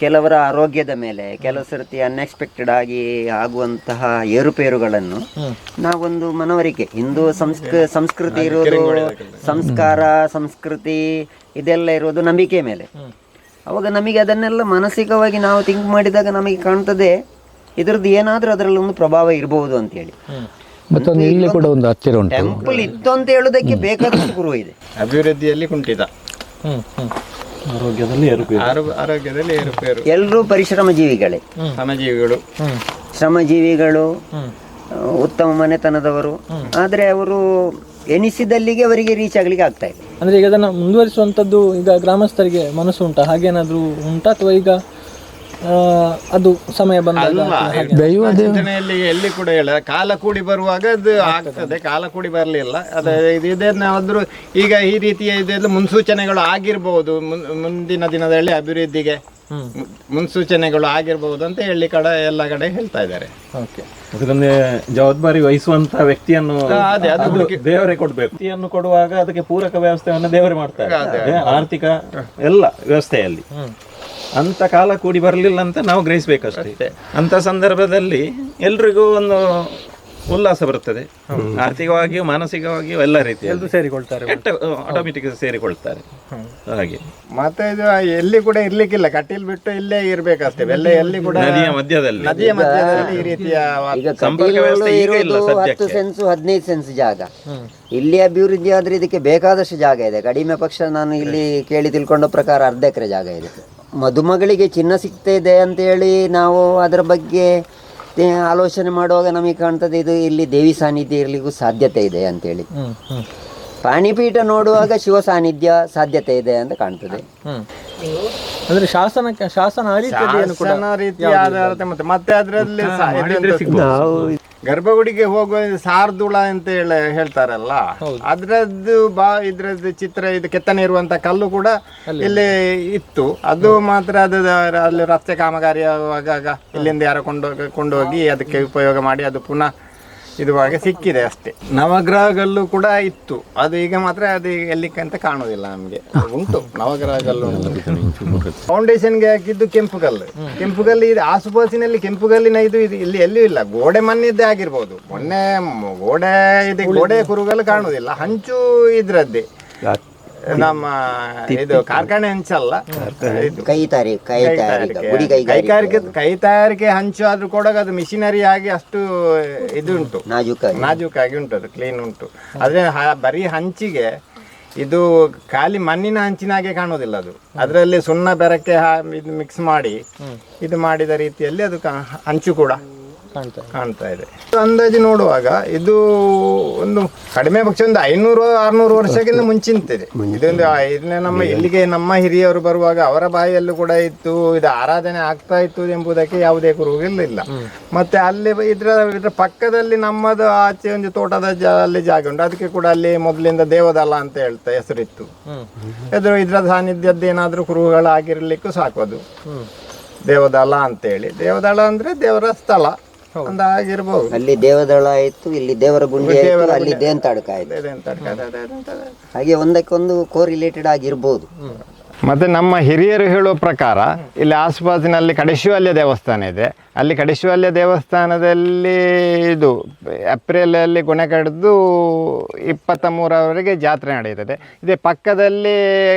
ಕೆಲವರ ಆರೋಗ್ಯದ ಮೇಲೆ ಕೆಲವು ಸರ್ತಿ ಅನ್ಎಕ್ಸ್ಪೆಕ್ಟೆಡ್ ಆಗಿ ಆಗುವಂತಹ ಏರುಪೇರುಗಳನ್ನು ನಾವೊಂದು ಮನವರಿಕೆ, ಹಿಂದೂ ಸಂಸ್ಕೃತಿ ಇರೋದು ಸಂಸ್ಕಾರ ಸಂಸ್ಕೃತಿ ಇದೆಲ್ಲ ಇರೋದು ನಂಬಿಕೆ ಮೇಲೆ. ಅವಾಗ ನಮಗೆ ಅದನ್ನೆಲ್ಲ ಮಾನಸಿಕವಾಗಿ ನಾವು ಥಿಂಕ್ ಮಾಡಿದಾಗ ನಮಗೆ ಕಾಣ್ತದೆ ಇದರದ್ದು ಏನಾದ್ರೂ ಅದರಲ್ಲಿ ಒಂದು ಪ್ರಭಾವ ಇರಬಹುದು ಅಂತ ಹೇಳಿ. ಮತ್ತೊಂದು ಇಲ್ಲಿ ಕೂಡ ಒಂದು ಹತ್ತಿರ ಉಂಟು ಟೆಂಪಲ್ ಇತ್ತು ಅಂತ ಹೇಳೋದಕ್ಕೆ ಬೇಕಾದಷ್ಟು ಪೂರ್ವ ಇದೆ. ಅಭಿವೃದ್ಧಿಯಲ್ಲಿ ಕುಂಠಿತ, ಆರೋಗ್ಯದಲ್ಲಿ ಏರುಪೇರು. ಎಲ್ಲರೂ ಪರಿಶ್ರಮ ಜೀವಿಗಳೇ, ಶ್ರಮಜೀವಿಗಳು, ಉತ್ತಮ ಮನೆತನದವರು. ಆದ್ರೆ ಅವರು ಎನಿಸಿದಲ್ಲಿಗೆ ಅವರಿಗೆ ರೀಚ್ ಆಗ್ಲಿಕ್ಕೆ ಆಗ್ತಾ ಇಲ್ಲ. ಅಂದ್ರೆ ಈಗ ಅದನ್ನ ಮುಂದುವರಿಸುವಂತದ್ದು ಈಗ ಗ್ರಾಮಸ್ಥರಿಗೆ ಮನಸ್ಸು ಉಂಟಾ, ಹಾಗೇನಾದ್ರೂ ಉಂಟಾ? ಅಥವಾ ಈಗ ಅದು ಸಮಯ ಬಂದಾಗ ದೈವ ಚಿಂತನೆಯಲ್ಲಿ ಎಲ್ಲಿ ಕೂಡ ಹೇಳ ಕಾಲ ಕೂಡಿ ಬರುವಾಗ ಅದು ಆಗ್ತದೆ, ಕಾಲ ಕೂಡಿ ಬರಲಿಲ್ಲ ಅದು ಇದೇನಾದ್ರೂ ಈಗ ಈ ರೀತಿಯ ಇದೆಲ್ಲ ಮುನ್ಸೂಚನೆಗಳು ಆಗಿರ್ಬೋದು, ಮುಂದಿನ ದಿನದಲ್ಲಿ ಅಭಿವೃದ್ಧಿಗೆ ಮುನ್ಸೂಚನೆಗಳು ಆಗಿರ್ಬೋದು ಅಂತ ಹೇಳಿ ಎಲ್ಲ ಕಡೆ ಹೇಳ್ತಾ ಇದ್ದಾರೆ. ಅದಕ್ಕೊಂದು ಜವಾಬ್ದಾರಿ ವಹಿಸುವಂತ ವ್ಯಕ್ತಿಯನ್ನು ದೇವರೇ ಕೊಡ್ಬೇಕು. ವ್ಯಕ್ತಿಯನ್ನು ಕೊಡುವಾಗ ಅದಕ್ಕೆ ಪೂರಕ ವ್ಯವಸ್ಥೆಯನ್ನು ದೇವರೇ ಮಾಡ್ತಾರೆ, ಆರ್ಥಿಕ ಎಲ್ಲ ವ್ಯವಸ್ಥೆಯಲ್ಲಿ. ಅಂತ ಕಾಲ ಕೂಡಿ ಬರಲಿಲ್ಲ ಅಂತ ನಾವು ಗ್ರಹಿಸ್ಬೇಕಷ್ಟೇ. ಅಂತ ಸಂದರ್ಭದಲ್ಲಿ ಎಲ್ರಿಗೂ ಒಂದು ಉಲ್ಲಾಸ ಬರುತ್ತದೆ, ಆರ್ಥಿಕವಾಗಿಯೂ ಮಾನಸಿಕವಾಗಿಯೂ ಎಲ್ಲ ರೀತಿಯಲ್ಲಿ ಸೇರಿಕೊಳ್ತಾರೆ, ಆಟೋಮೆಟಿಕ್ ಸೇರಿಕೊಳ್ತಾರೆ. ಹಾಗೆ ಮತ್ತೆ ಇದು ಎಲ್ಲಿ ಕೂಡ ಇರ್ಲಿಕ್ಕಿಲ್ಲ, ಕಟೀಲ್ ಬಿಟ್ಟು ಇಲ್ಲೇ ಇರ್ಬೇಕಷ್ಟೇ, ಎಲ್ಲಿ ಕೂಡ ನದಿಯ ಮಧ್ಯದಲ್ಲಿ ಈ ರೀತಿಯ ಈಗ ಸಂಪರ್ಕ ವ್ಯವಸ್ಥೆ ಈಗ ಇಲ್ಲ 10 ಸೆನ್ಸು 15 ಸೆನ್ಸ್ ಜಾಗ ಇಲ್ಲಿ ಅಭಿವೃದ್ಧಿ ಆದ್ರೆ ಇದಕ್ಕೆ ಬೇಕಾದಷ್ಟು ಜಾಗ ಇದೆ. ಕಡಿಮೆ ಪಕ್ಷ ನಾನು ಇಲ್ಲಿ ಕೇಳಿ ತಿಳ್ಕೊಂಡ ಪ್ರಕಾರ 1/2 ಎಕರೆ ಜಾಗ ಇದೆ. ಮದುಮಗಳಿಗೆ ಚಿನ್ನ ಸಿಗ್ತಾ ಇದೆ ಅಂತ ಹೇಳಿ ನಾವು ಅದರ ಬಗ್ಗೆ ಆಲೋಚನೆ ಮಾಡುವಾಗ ನಮಗೆ ಕಾಣ್ತದೆ ಇದು ಇಲ್ಲಿ ದೇವಿ ಸಾನ್ನಿಧ್ಯ ಇರಲಿಕ್ಕೂ ಸಾಧ್ಯತೆ ಇದೆ ಅಂತೇಳಿ. ಪಾಣಿಪೀಠ ನೋಡುವಾಗ ಶಿವ ಸಾನ್ನಿಧ್ಯ ಸಾಧ್ಯತೆ ಇದೆ ಅಂತ ಕಾಣ್ತದೆ. ಅಂದ್ರೆ ಶಾಸನ ಆ ರೀತಿಯ ಆಧಾರತೆ ಮತ್ತೆ ಅದರಲ್ಲಿ ಗರ್ಭಗುಡಿಗೆ ಹೋಗುವ ಸಾರ್ದುಳ ಅಂತ ಹೇಳ್ತಾರಲ್ಲ, ಅದ್ರದ್ದು ಇದ್ರದ್ದು ಚಿತ್ರ, ಇದು ಕೆತ್ತನೆ ಇರುವಂತ ಕಲ್ಲು ಕೂಡ ಇಲ್ಲಿ ಇತ್ತು. ಅದು ಮಾತ್ರ ಅದು ಅಲ್ಲಿ ರಸ್ತೆ ಕಾಮಗಾರಿ ಆಗುವಾಗ ಇಲ್ಲಿಂದ ಯಾರೋ ಕೊಂಡೋಗಿ ಅದಕ್ಕೆ ಉಪಯೋಗ ಮಾಡಿ ಅದು ಪುನಃ ಇದುವಾಗ ಸಿಕ್ಕಿದೆ ಅಷ್ಟೇ. ನವಗ್ರಹಗಲ್ಲು ಕೂಡ ಇತ್ತು, ಅದು ಈಗ ಮಾತ್ರ ಅದು ಎಲ್ಲಿಕ್ಕಂತ ಕಾಣುದಿಲ್ಲ ನಮ್ಗೆ. ಉಂಟು ನವಗ್ರಹಗಲ್ಲು. ಫೌಂಡೇಶನ್ಗೆ ಹಾಕಿದ್ದು ಕೆಂಪು ಕಲ್ಲು ಇದು ಆಸುಪಾಸಿನಲ್ಲಿ ಕೆಂಪು ಕಲ್ಲಿನ ಇದು ಇಲ್ಲಿ ಎಲ್ಲೂ ಇಲ್ಲ. ಗೋಡೆ ಮಣ್ಣಿದ್ದೇ ಆಗಿರ್ಬೋದು, ಮೊನ್ನೆ ಗೋಡೆ ಕುರುಗಲ್ಲು ಕಾಣುದಿಲ್ಲ, ಹಂಚು ಇದ್ರದ್ದೇ, ನಮ್ಮ ಇದು ಕಾರ್ಖಾನೆ ಹಂಚಲ್ಲ, ಕೈಗಾರಿಕೆ ಹಂಚು ಆದ್ರೂ ಕೂಡ ಅದು ಮಿಷಿನರಿ ಆಗಿ ಅಷ್ಟು ಇದು ಉಂಟು, ನಾಜೂಕಾಗಿ ಉಂಟು, ಅದು ಕ್ಲೀನ್ ಉಂಟು. ಆದ್ರೆ ಬರೀ ಹಂಚಿಗೆ ಇದು ಖಾಲಿ ಮಣ್ಣಿನ ಹಂಚಿನಾಗೆ ಕಾಣುವುದಿಲ್ಲ, ಅದು ಅದರಲ್ಲಿ ಸುಣ್ಣ ಬೆರಕೆ ಇದು ಮಿಕ್ಸ್ ಮಾಡಿ ಇದು ಮಾಡಿದ ರೀತಿಯಲ್ಲಿ ಅದು ಹಂಚು ಕೂಡ ಕಾಣ್ತಾ ಇದೆ. ಅಂದಾಜು ನೋಡುವಾಗ ಇದು ಒಂದು ಕಡಿಮೆ ಪಕ್ಷ ಒಂದು 500-600 ವರ್ಷಕ್ಕಿಂತ ಮುಂಚಿಂತಿದೆ. ಇದೊಂದು ನಮ್ಮ ಹಿರಿಯವರು ಬರುವಾಗ ಅವರ ಬಾಯಿಯಲ್ಲೂ ಕೂಡ ಇತ್ತು, ಇದು ಆರಾಧನೆ ಆಗ್ತಾ ಇತ್ತು ಎಂಬುದಕ್ಕೆ ಯಾವುದೇ ಕುರುಗಿಲ್ಲ. ಮತ್ತೆ ಅಲ್ಲಿ ಇದ್ರ ಪಕ್ಕದಲ್ಲಿ ನಮ್ಮದು ಆಚೆ ಒಂದು ತೋಟದ ಅಲ್ಲಿ ಜಾಗ ಉಂಟು, ಅದಕ್ಕೆ ಕೂಡ ಅಲ್ಲಿ ಮೊದಲಿಂದ ದೇವದಲ ಅಂತ ಹೇಳ್ತಾ ಹೆಸರಿತ್ತು. ಇದ್ರ ಸಾನ್ನಿಧ್ಯದ್ದೇನಾದ್ರೂ ಕುರುಹುಗಳಾಗಿರ್ಲಿಕ್ಕೂ ಸಾಕು, ಅದು ದೇವದಲ ಅಂತೇಳಿ. ದೇವದಳ ಅಂದ್ರೆ ದೇವರ ಸ್ಥಳ ಅಂತ ಆಗಿರ್ಬೋದು. ಅಲ್ಲಿ ದೇವದಳ ಇತ್ತು, ಇಲ್ಲಿ ದೇವರ ಗುಂಡಿ ಆಯ್ತು, ಅಲ್ಲಿ ದೇಂತಾಡ್ಕ ಆಯ್ತು. ಹಾಗೆ ಒಂದಕ್ಕೊಂದು ಕೋರಿಲೇಟೆಡ್ ಆಗಿರ್ಬೋದು. ಮತ್ತೆ ನಮ್ಮ ಹಿರಿಯರು ಹೇಳುವ ಪ್ರಕಾರ ಇಲ್ಲಿ ಆಸುಪಾಸಿನಲ್ಲಿ ಕಡಿಶಿವಲ್ಯ ದೇವಸ್ಥಾನ ಇದೆ. ಅಲ್ಲಿ ಕಡಿಶಿವಲ್ಯ ದೇವಸ್ಥಾನದಲ್ಲಿ ಇದು ಏಪ್ರಿಲಲ್ಲಿ ಕೊನೆ ಕಡಿದು 23ರವರೆಗೆ ಜಾತ್ರೆ ನಡೆಯುತ್ತದೆ. ಇದೇ ಪಕ್ಕದಲ್ಲಿ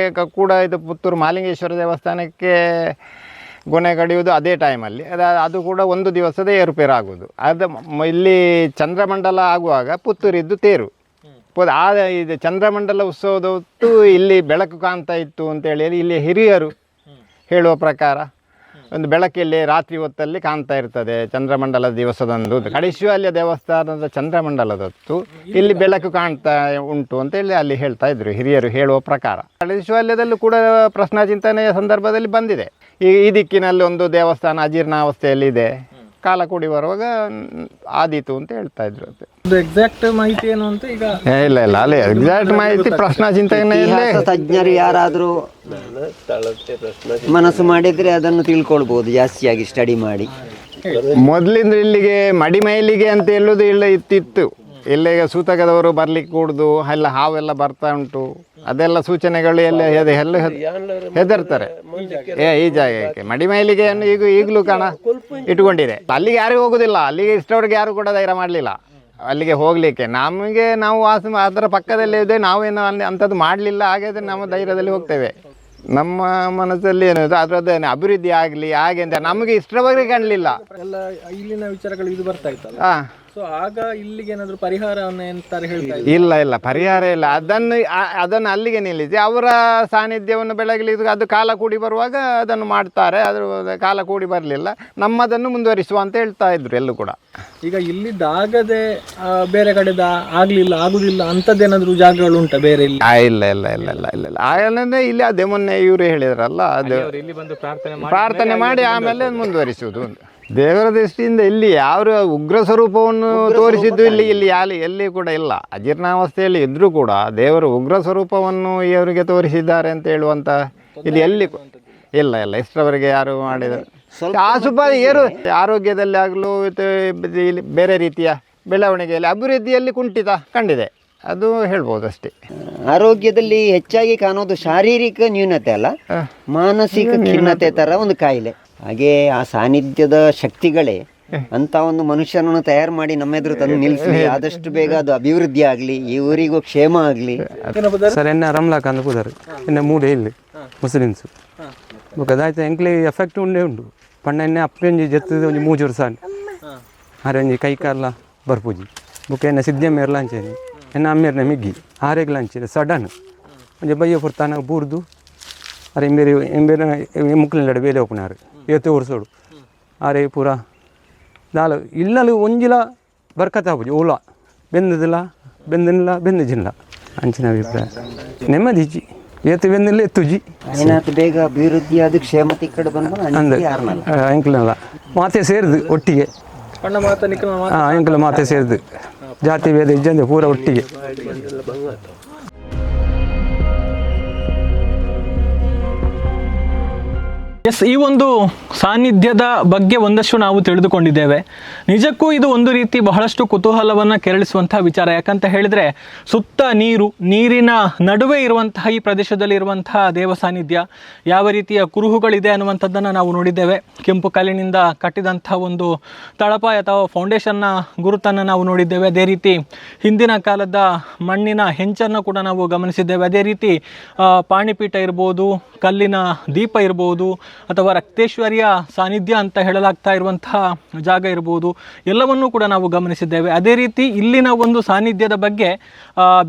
ಕೂಡ ಇದು ಪುತ್ತೂರು ಮಹಾಲಿಂಗೇಶ್ವರ ದೇವಸ್ಥಾನಕ್ಕೆ ಗೊನೆ ಕಡಿಯುವುದು ಅದೇ ಟೈಮಲ್ಲಿ. ಅದು ಕೂಡ ಒಂದು ದಿವಸದ ಏರುಪೇರು ಆಗುವುದು. ಅದು ಇಲ್ಲಿ ಚಂದ್ರಮಂಡಲ ಆಗುವಾಗ ಪುತ್ತೂರಿದ್ದು ತೇರು. ಇದು ಚಂದ್ರಮಂಡಲ ಉತ್ಸವದ ಹೊತ್ತು ಇಲ್ಲಿ ಬೆಳಕು ಕಾಣ್ತಾ ಇತ್ತು ಅಂತೇಳಿ ಇಲ್ಲಿ ಹಿರಿಯರು ಹೇಳುವ ಪ್ರಕಾರ ಒಂದು ಬೆಳಕಲ್ಲಿ ರಾತ್ರಿ ಹೊತ್ತಲ್ಲಿ ಕಾಣ್ತಾ ಇರ್ತದೆ ಚಂದ್ರಮಂಡಲ ದಿವಸದಂದು. ಕಡಿಶಿವಲ್ಯ ದೇವಸ್ಥಾನದ ಚಂದ್ರಮಂಡಲದ ಹೊತ್ತು ಇಲ್ಲಿ ಬೆಳಕು ಕಾಣ್ತಾ ಉಂಟು ಅಂತೇಳಿ ಅಲ್ಲಿ ಹೇಳ್ತಾ ಇದ್ರು ಹಿರಿಯರು ಹೇಳುವ ಪ್ರಕಾರ. ಕಡಿಶಿವಲ್ಯದಲ್ಲೂ ಕೂಡ ಪ್ರಶ್ನಾ ಚಿಂತನೆಯ ಸಂದರ್ಭದಲ್ಲಿ ಬಂದಿದೆ. ಈ ದಿಕ್ಕಿನಲ್ಲಿ ಒಂದು ದೇವಸ್ಥಾನ ಅಜೀರ್ಣಾವಸ್ಥೆಯಲ್ಲಿ ಇದೆ, ಕಾಲ ಕೂಡಿ ಬರುವಾಗ ಆದೀತು ಅಂತ ಹೇಳ್ತಾ ಇದ್ರು. ಎಕ್ಸಾಕ್ಟ್ ಮಾಹಿತಿ ಏನು ಅಂತ ಈಗ ಇಲ್ಲ ಅಲ್ಲಿ ಎಕ್ಸಾಕ್ಟ್ ಮಾಹಿತಿ ಪ್ರಶ್ನಾ ಚಿಂತನೆಯಲ್ಲೇ ತಜ್ಞರು ಯಾರಾದ್ರೂ ಮನಸ್ಸು ಮಾಡಿದ್ರೆ ಅದನ್ನು ತಿಳ್ಕೊಳ್ಬಹುದು, ಜಾಸ್ತಿಯಾಗಿ ಸ್ಟಡಿ ಮಾಡಿ. ಮೊದಲಿಂದ ಇಲ್ಲಿಗೆ ಮಡಿಮೈಲಿಗೆ ಅಂತ ಹೇಳುದು ಇತ್ತಿತ್ತು. ಇಲ್ಲಿಗೆ ಸೂತಕದವರು ಬರ್ಲಿಕ್ಕೆ ಕೂಡುದು, ಎಲ್ಲ ಹಾವೆಲ್ಲ ಬರ್ತಾ ಉಂಟು, ಅದೆಲ್ಲ ಸೂಚನೆಗಳು ಎಲ್ಲ ಹೆದರ್ತಾರೆ. ಈ ಜಾಗಕ್ಕೆ ಮಡಿಮೈಲಿಗೆ ಈಗಲೂ ಇಟ್ಕೊಂಡಿದೆ. ಅಲ್ಲಿಗೆ ಯಾರು ಹೋಗುದಿಲ್ಲ, ಅಲ್ಲಿಗೆ ಇಷ್ಟವರೆಗೆ ಯಾರು ಕೂಡ ಧೈರ್ಯ ಮಾಡಲಿಲ್ಲ ಅಲ್ಲಿಗೆ ಹೋಗ್ಲಿಕ್ಕೆ. ನಾವು ಅದರ ಪಕ್ಕದಲ್ಲೇ ಇದೆ, ನಾವೇನು ಅಂಥದ್ದು ಮಾಡಲಿಲ್ಲ. ಹಾಗಾದ್ರೆ ನಮ್ಮ ಧೈರ್ಯದಲ್ಲಿ ಹೋಗ್ತೇವೆ. ನಮ್ಮ ಮನಸ್ಸಲ್ಲಿ ಏನು ಅದರದ್ದು ಅಭಿವೃದ್ಧಿ ಆಗಲಿ ಹಾಗೆ ಅಂತ ನಮಗೆ ಇಷ್ಟರವರೆಗೆ ಕಾಣಲಿಲ್ಲ. ಎಲ್ಲ ಇಲ್ಲಿನ ವಿಚಾರಗಳು ಇದು ಬರ್ತಾ ಇತ್ತಲ್ಲ. ಸೊ ಆಗ ಇಲ್ಲಿಗೆ ಏನಾದ್ರು ಪರಿಹಾರವನ್ನು ಎಂತಾರೆ ಹೇಳ್ತಾ ಇಲ್ಲ ಪರಿಹಾರ ಇಲ್ಲ. ಅದನ್ನು ಅಲ್ಲಿಗೆ ನಿಲ್ಲಿಸಿ ಅವರ ಸಾನ್ನಿಧ್ಯವನ್ನು ಬೆಳಗಲಿಕ್ಕೆ ಅದು ಕಾಲ ಕೂಡಿ ಬರುವಾಗ ಅದನ್ನು ಮಾಡ್ತಾರೆ. ಅದ್ರ ಕಾಲ ಕೂಡಿ ಬರಲಿಲ್ಲ, ನಮ್ಮದನ್ನು ಮುಂದುವರಿಸುವ ಅಂತ ಹೇಳ್ತಾ ಇದ್ರು ಎಲ್ಲೂ ಕೂಡ. ಈಗ ಇಲ್ಲಿದ್ದಾಗದೆ ಬೇರೆ ಕಡೆದ ಆಗುದಿಲ್ಲ ಅಂಥದ್ದೇನಾದ್ರೂ ಜಾಗಗಳು ಉಂಟಾ ಬೇರೆ ಇಲ್ಲಿ? ಇಲ್ಲ ಆಗಲೇ ಇಲ್ಲಿ ಅದೇ ಮೊನ್ನೆ ಇವರು ಹೇಳಿದ್ರಲ್ಲ, ಅದು ಇಲ್ಲಿ ಬಂದು ಪ್ರಾರ್ಥನೆ ಮಾಡಿ ಆಮೇಲೆ ಮುಂದುವರಿಸುವುದು. ದೇವರ ದೃಷ್ಟಿಯಿಂದ ಇಲ್ಲಿ ಯಾವ ಉಗ್ರ ಸ್ವರೂಪವನ್ನು ತೋರಿಸಿದ್ದು ಎಲ್ಲಿ ಕೂಡ ಇಲ್ಲ. ಅಜೀರ್ಣಾವಸ್ಥೆಯಲ್ಲಿ ಇದ್ರೂ ಕೂಡ ದೇವರು ಉಗ್ರ ಸ್ವರೂಪವನ್ನು ಇವರಿಗೆ ತೋರಿಸಿದ್ದಾರೆ ಅಂತ ಹೇಳುವಂತ ಇಲ್ಲಿ ಎಲ್ಲಿ ಇಲ್ಲ ಇಷ್ಟರವರೆಗೆ ಯಾರು ಮಾಡಿದ್ದಾರೆ. ಆರೋಗ್ಯದಲ್ಲಿ ಆಗಲೂ ಬೇರೆ ರೀತಿಯ ಬೆಳವಣಿಗೆಯಲ್ಲಿ ಅಭಿವೃದ್ಧಿಯಲ್ಲಿ ಕುಂಠಿತ ಕಂಡಿದೆ, ಅದು ಹೇಳ್ಬೋದು ಅಷ್ಟೇ. ಆರೋಗ್ಯದಲ್ಲಿ ಹೆಚ್ಚಾಗಿ ಕಾಣೋದು ಶಾರೀರಿಕ ನ್ಯೂನತೆ ಅಲ್ಲ, ಮಾನಸಿಕ ಖಿನ್ನತೆ ತರ ಒಂದು ಕಾಯಿಲೆ. ಹಾಗೆ ಆ ಸಾನ್ನಿಧ್ಯದ ಶಕ್ತಿಗಳೇ ಅಂತ ಒಂದು ಮನುಷ್ಯನನ್ನು ತಯಾರು ಮಾಡಿ ನಮ್ಮೆದುರು ತಂದು ನಿಲ್ಲಿಸಿ ಆದಷ್ಟು ಬೇಗ ಅದು ಅಭಿವೃದ್ಧಿ ಆಗಲಿ, ಈ ಊರಿಗೂ ಕ್ಷೇಮ ಆಗಲಿ. ಸರ್ ಎನ್ನ ರಮ್ಲಾಕ್ ಅಂತ ಕೂದಾರು ಎನ್ನ ಮೂಡೆ ಇಲ್ಲಿ ಮುಸ್ಲಿಮ್ಸ್ ಬುಕ್ಕದಾಯ್ತು ಎಂಕ್ಲಿ ಎಫೆಕ್ಟ್ ಉಂಟು ಪಣ್ಣ ಎಣ್ಣೆ ಅಪ್ಪಂಜಿ ಜತ್ತದ ಒಂದು 3 ವರ್ಷ ಅರೆಂಜಿ ಕೈ ಕಾಲ ಬರ್ಪೂಜಿ ಬುಕ್ಕ ಎನ್ನ ಸಿದ್ಧಮ್ಮ ಇರ್ಲಾಂಚೇನಿ ಎನ್ನ ಅಮ್ಮೇರ್ನ ಮಿಗ್ಗಿ ಆರೆಗ್ ಲಾಂಚಿದೆ ಸಡನ್ ಒಂದು ಬಯ್ಯ ಪುರ್ತಾನ ಬೂರ್ದು ಅರೆ ಎಂಬೇರೆ ಮುಕ್ಕಲಿನ ಬೇಲೆ ಹೋಗ್ನಾರು 7 ವರ್ಷೋಡು ಅರೆ ಪೂರ ದಾಲ ಇಲ್ಲಲು ಒಂಜಿಲ ಬರ್ಕತ್ತಾಬುಜಿ ಓಲ ಬೆಂದದಿಲ್ಲ ಬೆಂದಿಲ್ಲ ಅಂಚಿನ ಅಭಿಪ್ರಾಯ ನೆಮ್ಮದಿಜಿ ಏತು ಬೆಂದಿಲ್ಲ ಎತ್ತುಜಿ ಏನಾಯ್ತು ಬೇಗ ಅಭಿವೃದ್ಧಿ ಅದು ಕ್ಷೇಮತೆ ಈ ಕಡೆ ಬಂದ ಅಂಕಲಲ್ಲ ಮಾತೆ ಸೇರಿದು ಒಟ್ಟಿಗೆ ಅಂಕಲ ಮಾತೆ ಸೇರಿದು ಜಾತಿ ಭೇದ ಇಜ್ಜಂದೆ ಪೂರ ಒಟ್ಟಿಗೆ. ಎಸ್, ಈ ಒಂದು ಸಾನ್ನಿಧ್ಯದ ಬಗ್ಗೆ ಒಂದಷ್ಟು ನಾವು ತಿಳಿದುಕೊಂಡಿದ್ದೇವೆ. ನಿಜಕ್ಕೂ ಇದು ಒಂದು ರೀತಿ ಬಹಳಷ್ಟು ಕುತೂಹಲವನ್ನು ಕೆರಳಿಸುವಂತಹ ವಿಚಾರ. ಯಾಕಂತ ಹೇಳಿದರೆ ಸುತ್ತ ನೀರಿನ ನಡುವೆ ಇರುವಂತಹ ಈ ಪ್ರದೇಶದಲ್ಲಿ ಇರುವಂತಹ ದೇವ ಸಾನ್ನಿಧ್ಯ ಯಾವ ರೀತಿಯ ಕುರುಹುಗಳಿದೆ ಅನ್ನುವಂಥದ್ದನ್ನು ನಾವು ನೋಡಿದ್ದೇವೆ. ಕೆಂಪು ಕಲ್ಲಿನಿಂದ ಕಟ್ಟಿದಂಥ ಒಂದು ತಳಪಾಯ ಅಥವಾ ಫೌಂಡೇಶನ್ನ ಗುರುತನ್ನು ನಾವು ನೋಡಿದ್ದೇವೆ. ಅದೇ ರೀತಿ ಹಿಂದಿನ ಕಾಲದ ಮಣ್ಣಿನ ಹೆಂಚನ್ನು ಕೂಡ ನಾವು ಗಮನಿಸಿದ್ದೇವೆ. ಅದೇ ರೀತಿ ಪಾಣಿಪೀಠ ಇರ್ಬೋದು, ಕಲ್ಲಿನ ದೀಪ ಇರ್ಬೋದು, ಅಥವಾ ರಕ್ತೇಶ್ವರಿಯ ಸಾನ್ನಿಧ್ಯ ಅಂತ ಹೇಳಲಾಗ್ತಾ ಇರುವಂತಹ ಜಾಗ ಇರ್ಬೋದು, ಎಲ್ಲವನ್ನೂ ಕೂಡ ನಾವು ಗಮನಿಸಿದ್ದೇವೆ. ಅದೇ ರೀತಿ ಇಲ್ಲಿನ ಒಂದು ಸಾನ್ನಿಧ್ಯದ ಬಗ್ಗೆ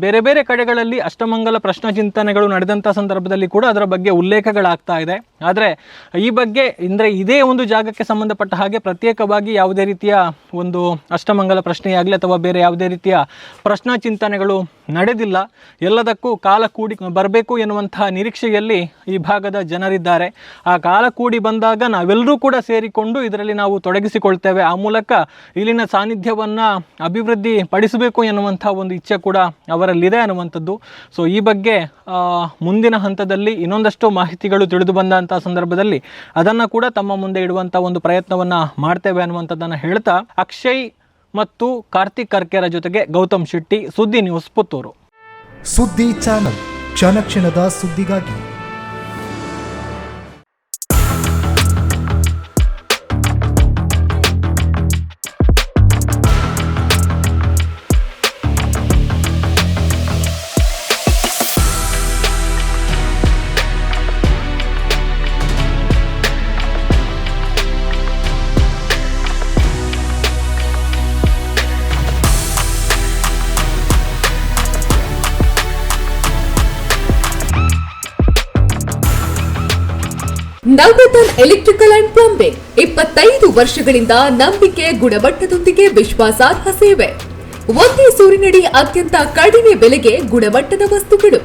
ಬೇರೆ ಬೇರೆ ಕಡೆಗಳಲ್ಲಿ ಅಷ್ಟಮಂಗಲ ಪ್ರಶ್ನ ಚಿಂತನೆಗಳು ನಡೆದಂಥ ಸಂದರ್ಭದಲ್ಲಿ ಕೂಡ ಅದರ ಬಗ್ಗೆ ಉಲ್ಲೇಖಗಳಾಗ್ತಾ ಇದೆ. ಆದರೆ ಈ ಬಗ್ಗೆ ಅಂದರೆ ಇದೇ ಒಂದು ಜಾಗಕ್ಕೆ ಸಂಬಂಧಪಟ್ಟ ಹಾಗೆ ಪ್ರತ್ಯೇಕವಾಗಿ ಯಾವುದೇ ರೀತಿಯ ಒಂದು ಅಷ್ಟಮಂಗಲ ಪ್ರಶ್ನೆಯಾಗಲಿ ಅಥವಾ ಬೇರೆ ಯಾವುದೇ ರೀತಿಯ ಪ್ರಶ್ನಾ ಚಿಂತನೆಗಳು ನಡೆದಿಲ್ಲ. ಎಲ್ಲದಕ್ಕೂ ಕಾಲ ಕೂಡಿ ಬರಬೇಕು ಎನ್ನುವಂತಹ ನಿರೀಕ್ಷೆಯಲ್ಲಿ ಈ ಭಾಗದ ಜನರಿದ್ದಾರೆ. ಆ ಕಾಲ ಕೂಡಿ ಬಂದಾಗ ನಾವೆಲ್ಲರೂ ಕೂಡ ಸೇರಿಕೊಂಡು ಇದರಲ್ಲಿ ನಾವು ತೊಡಗಿಸಿಕೊಳ್ತೇವೆ. ಆ ಮೂಲಕ ಇಲ್ಲಿನ ಸಾನ್ನಿಧ್ಯವನ್ನು ಅಭಿವೃದ್ಧಿ ಪಡಿಸಬೇಕು ಎನ್ನುವಂಥ ಒಂದು ಇಚ್ಛೆ ಕೂಡ ಅವರಲ್ಲಿದೆ ಅನ್ನುವಂಥದ್ದು. ಸೊ ಈ ಬಗ್ಗೆ ಮುಂದಿನ ಹಂತದಲ್ಲಿ ಇನ್ನೊಂದಷ್ಟು ಮಾಹಿತಿಗಳು ತಿಳಿದು ಬಂದಂಥ ಸಂದರ್ಭದಲ್ಲಿ ಅದನ್ನು ಕೂಡ ತಮ್ಮ ಮುಂದೆ ಇಡುವಂಥ ಒಂದು ಪ್ರಯತ್ನವನ್ನು ಮಾಡ್ತೇವೆ ಅನ್ನುವಂಥದ್ದನ್ನು ಹೇಳ್ತಾ, ಅಕ್ಷಯ್ ಮತ್ತು ಕಾರ್ತಿಕ್ ಕರ್ಕೇರ ಜೊತೆಗೆ ಗೌತಮ್ ಶೆಟ್ಟಿ, ಸುದ್ದಿ ನ್ಯೂಸ್, ಪುತ್ತೂರು. ಸುದ್ದಿ ಚಾನಲ್, ಕ್ಷಣ ಕ್ಷಣದ ಸುದ್ದಿಗಾಗಿ. ನವರತ್ನ ಎಲೆಕ್ಟ್ರಿಕಲ್ ಅಂಡ್ ಪ್ಲಂಬಿಂಗ್ 25 ವರ್ಷಗಳಿಂದ ನಂಬಿಕೆ, ಗುಣಮಟ್ಟದೊಂದಿಗೆ ವಿಶ್ವಾಸಾರ್ಹ ಸೇವೆ. ಒಂದೇ ಸೂರಿನಡಿ ಅತ್ಯಂತ ಕಡಿಮೆ ಬೆಲೆಗೆ ಗುಣಮಟ್ಟದ ವಸ್ತುಗಳು,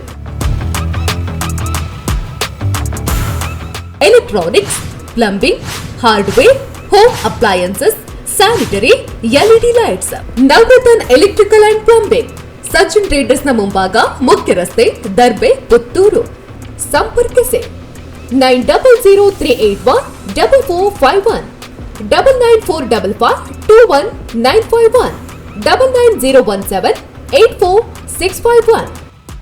electronics, plumbing, hardware, home appliances, sanitary, LED lights. Navaratna electrical and plumbing, Sachin traders ನ ಮುಂಭಾಗ, ಮುಖ್ಯ ರಸ್ತೆ, ದರ್ಬೆ, ಪುತ್ತೂರು. ಸಂಪರ್ಕಿಸಿ 9003814451 994552191 990178461.